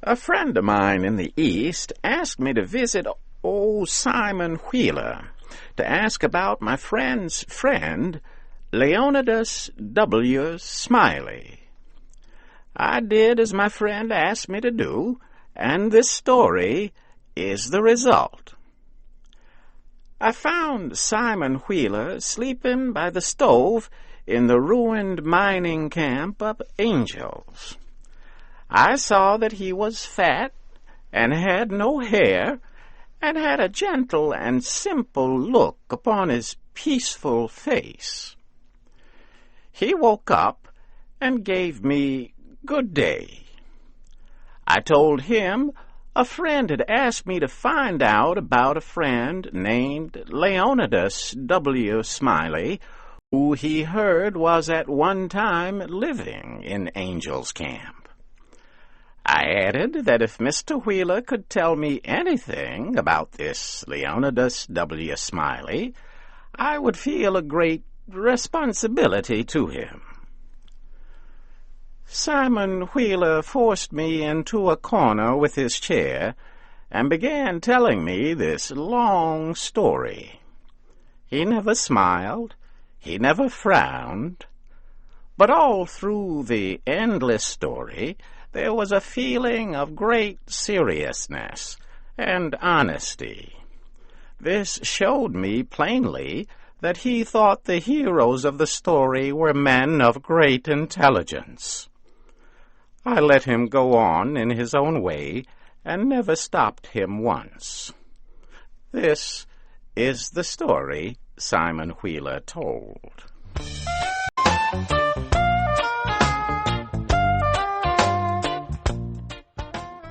A friend of mine in the East asked me to visit old Simon Wheeler to ask about my friend's friend, Leonidas W. Smiley. I did as my friend asked me to do, and this story is the result. I found Simon Wheeler sleeping by the stove in the ruined mining camp of Angels. I saw that he was fat and had no hair, and had a gentle and simple look upon his peaceful face. He woke up and gave me good day. I told him a friend had asked me to find out about a friend named Leonidas W. Smiley, who he heard was at one time living in Angel's Camp. I added that if Mr. Wheeler could tell me anything about this Leonidas W. Smiley, I would feel a great responsibility to him. Simon Wheeler forced me into a corner with his chair and began telling me this long story. He never smiled, he never frowned, but all through the endless story there was a feeling of great seriousness and honesty. This showed me plainly that he thought the heroes of the story were men of great intelligence. I let him go on in his own way and never stopped him once. This is the story Simon Wheeler told.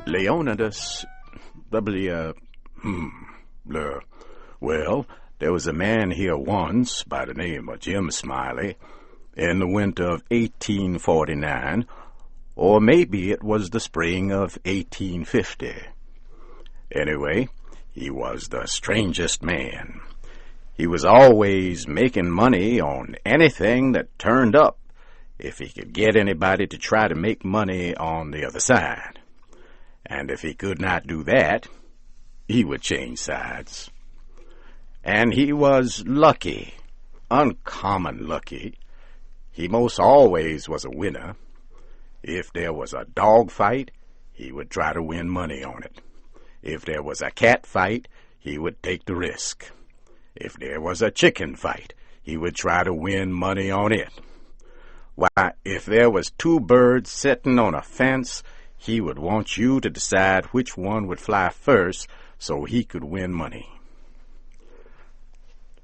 Leonidas W. Well, there was a man here once by the name of Jim Smiley in the winter of 1849, or maybe it was the spring of 1850. Anyway, he was the strangest man. He was always making money on anything that turned up, if he could get anybody to try to make money on the other side. And if he could not do that, he would change sides. And he was lucky, uncommon lucky. He most always was a winner. If there was a dog fight, he would try to win money on it. If there was a cat fight, he would take the risk. If there was a chicken fight, he would try to win money on it. Why, if there was two birds sitting on a fence, he would want you to decide which one would fly first so he could win money.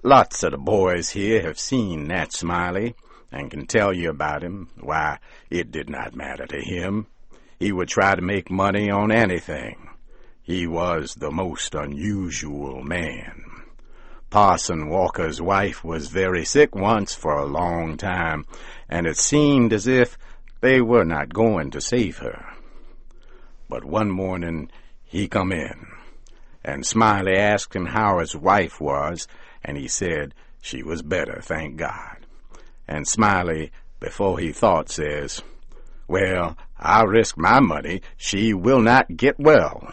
Lots of the boys here have seen Nat Smiley and can tell you about him. Why, it did not matter to him. He would try to make money on anything. He was the most unusual man. Parson Walker's wife was very sick once for a long time, and it seemed as if they were not going to save her. But one morning he come in, and Smiley asked him how his wife was, and he said she was better, thank God. And Smiley, before he thought, says, "Well, I'll risk my money. She will not get well."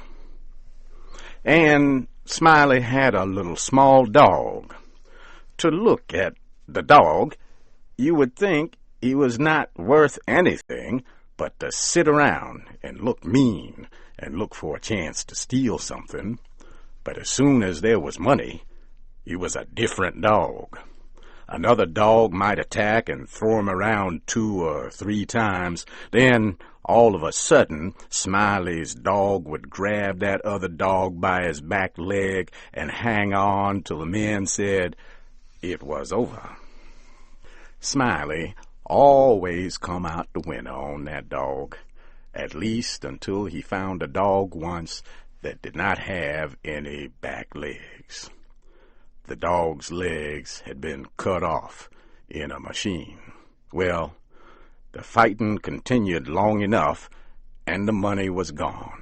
And Smiley had a little small dog. To look at the dog, you would think he was not worth anything but to sit around and look mean and look for a chance to steal something. But as soon as there was money, he was a different dog. Another dog might attack and throw him around 2 or 3 times. Then, all of a sudden, Smiley's dog would grab that other dog by his back leg and hang on till the men said it was over. Smiley always come out the winner on that dog, at least until he found a dog once that did not have any back legs. The dog's legs had been cut off in a machine. Well, the fighting continued long enough, and the money was gone.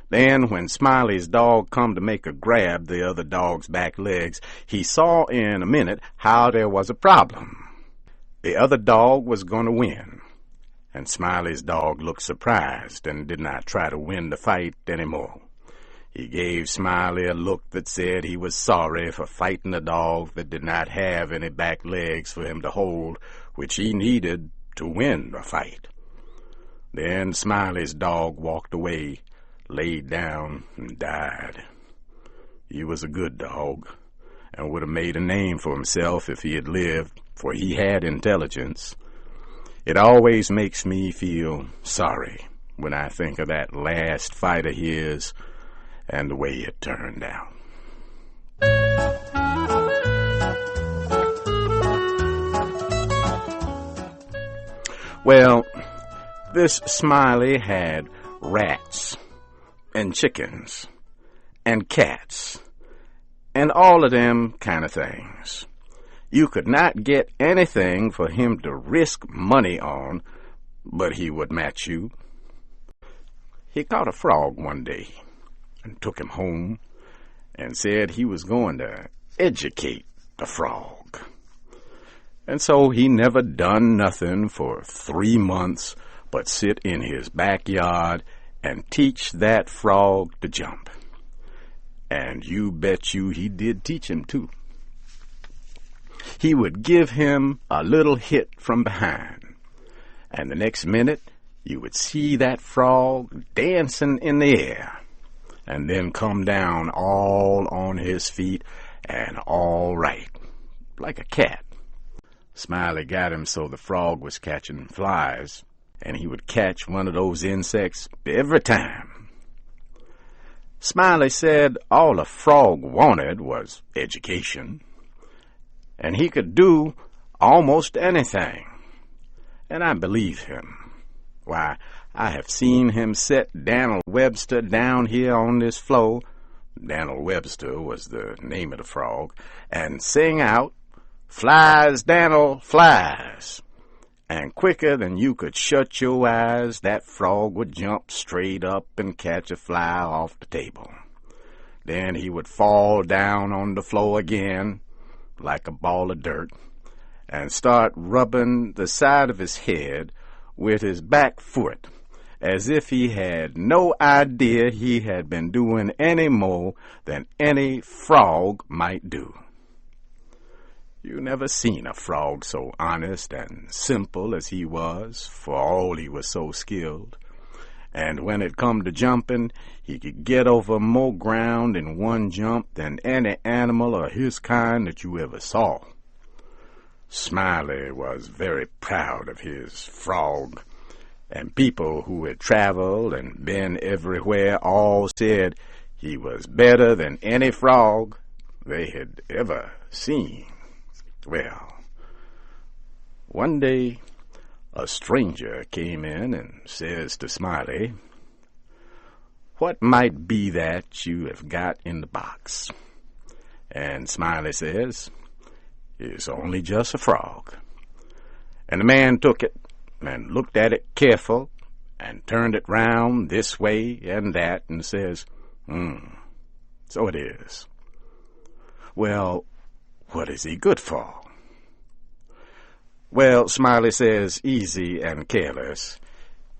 Then, when Smiley's dog come to make a grab the other dog's back legs, he saw in a minute how there was a problem. The other dog was going to win, and Smiley's dog looked surprised and did not try to win the fight anymore. He gave Smiley a look that said he was sorry for fighting a dog that did not have any back legs for him to hold, which he needed to win the fight. Then Smiley's dog walked away, laid down, and died. He was a good dog, and would have made a name for himself if he had lived, for he had intelligence. It always makes me feel sorry when I think of that last fight of his and the way it turned out. Well, this Smiley had rats and chickens and cats and all of them kind of things. You could not get anything for him to risk money on, but he would match you. He caught a frog one day and took him home and said he was going to educate the frog. And so he never done nothing for 3 months but sit in his backyard and teach that frog to jump. And you bet you he did teach him too. He would give him a little hit from behind, and the next minute you would see that frog dancing in the air, and then come down all on his feet and all right, like a cat. Smiley got him so the frog was catching flies, and he would catch one of those insects every time. Smiley said all the frog wanted was education, and he could do almost anything, and I believe him. Why, I have seen him set Daniel Webster down here on this floor, Daniel Webster was the name of the frog, and sing out, "Flies, Daniel, flies." And quicker than you could shut your eyes, that frog would jump straight up and catch a fly off the table. Then he would fall down on the floor again, like a ball of dirt, and start rubbing the side of his head with his back foot, as if he had no idea he had been doing any more than any frog might do. You never seen a frog so honest and simple as he was, for all he was so skilled. And when it come to jumping, he could get over more ground in one jump than any animal of his kind that you ever saw. Smiley was very proud of his frog, and people who had traveled and been everywhere all said he was better than any frog they had ever seen. Well, one day a stranger came in and says to Smiley, "What might be that you have got in the box?" And Smiley says, "It's only just a frog." And the man took it and looked at it careful and turned it round this way and that and says, "So it is. Well, what is he good for?" Well, Smiley says, easy and careless,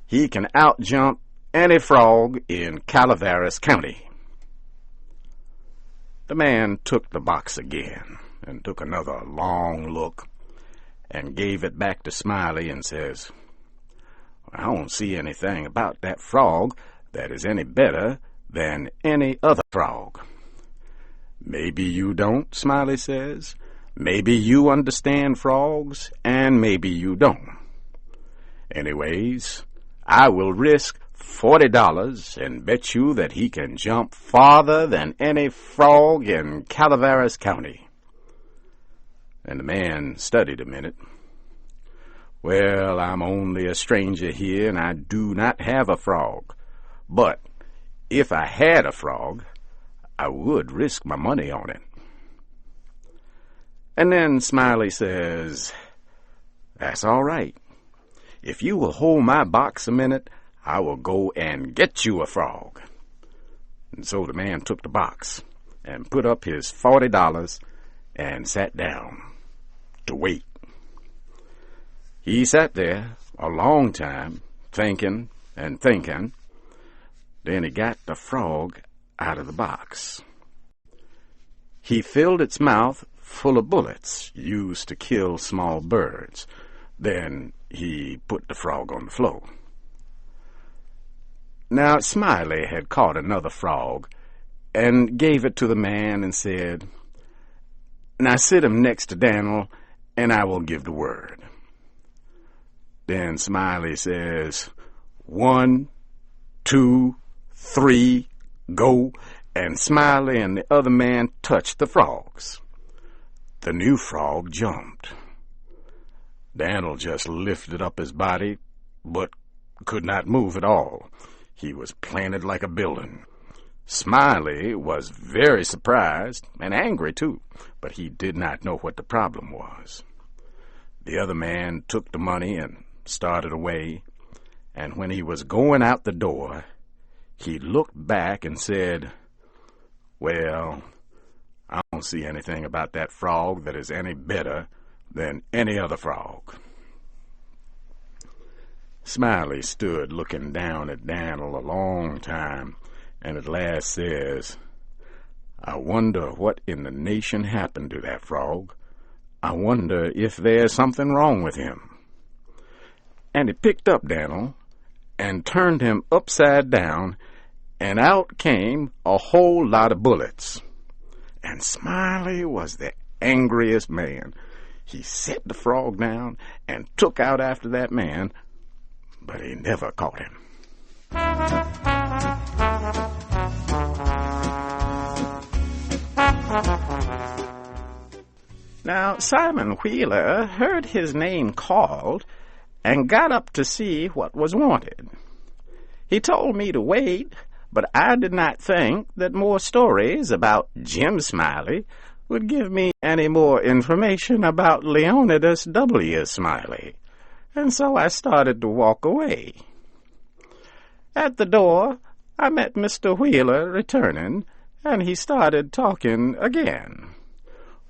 he can outjump any frog in Calaveras County. The man took the box again and took another long look and gave it back to Smiley and says, "I don't see anything about that frog that is any better than any other frog." "Maybe you don't," Smiley says. "Maybe you understand frogs, and maybe you don't. Anyways, I will risk $40 and bet you that he can jump farther than any frog in Calaveras County." And the man studied a minute. "Well, I'm only a stranger here, and I do not have a frog. But if I had a frog, I would risk my money on it." And then Smiley says, "That's all right. If you will hold my box a minute, I will go and get you a frog." And so the man took the box and put up his $40 and sat down to wait. He sat there a long time, thinking and thinking. Then he got the frog out of the box. He filled its mouth full of bullets used to kill small birds. Then he put the frog on the floor. Now Smiley had caught another frog and gave it to the man and said, "Now sit him next to Daniel, and I will give the word." Then Smiley says, "1, 2, 3, go," and Smiley and the other man touched the frogs. The new frog jumped. Daniel just lifted up his body, but could not move at all. He was planted like a building. Smiley was very surprised and angry too, but he did not know what the problem was. The other man took the money and started away, and when he was going out the door, he looked back and said, "Well, I don't see anything about that frog that is any better than any other frog." Smiley stood looking down at Daniel a long time, and at last says, "I wonder what in the nation happened to that frog. I wonder if there's something wrong with him." And he picked up Daniel and turned him upside down, and out came a whole lot of bullets. And Smiley was the angriest man. He set the frog down and took out after that man, but he never caught him. Now Simon Wheeler heard his name called and got up to see what was wanted. He told me to wait, but I did not think that more stories about Jim Smiley would give me any more information about Leonidas W. Smiley, and so I started to walk away. At the door, I met Mr. Wheeler returning, and he started talking again.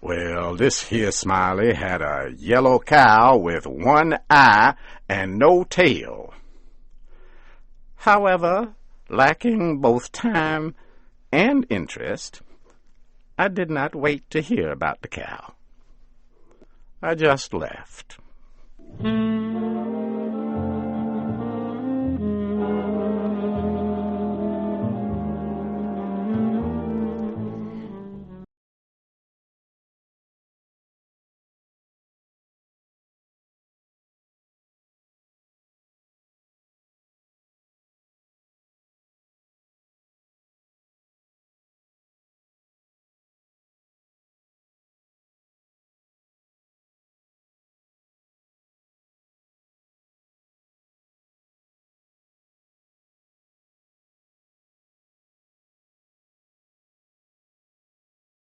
"Well, this here Smiley had a yellow cow with one eye and no tail." However, lacking both time and interest, I did not wait to hear about the cow. I just left.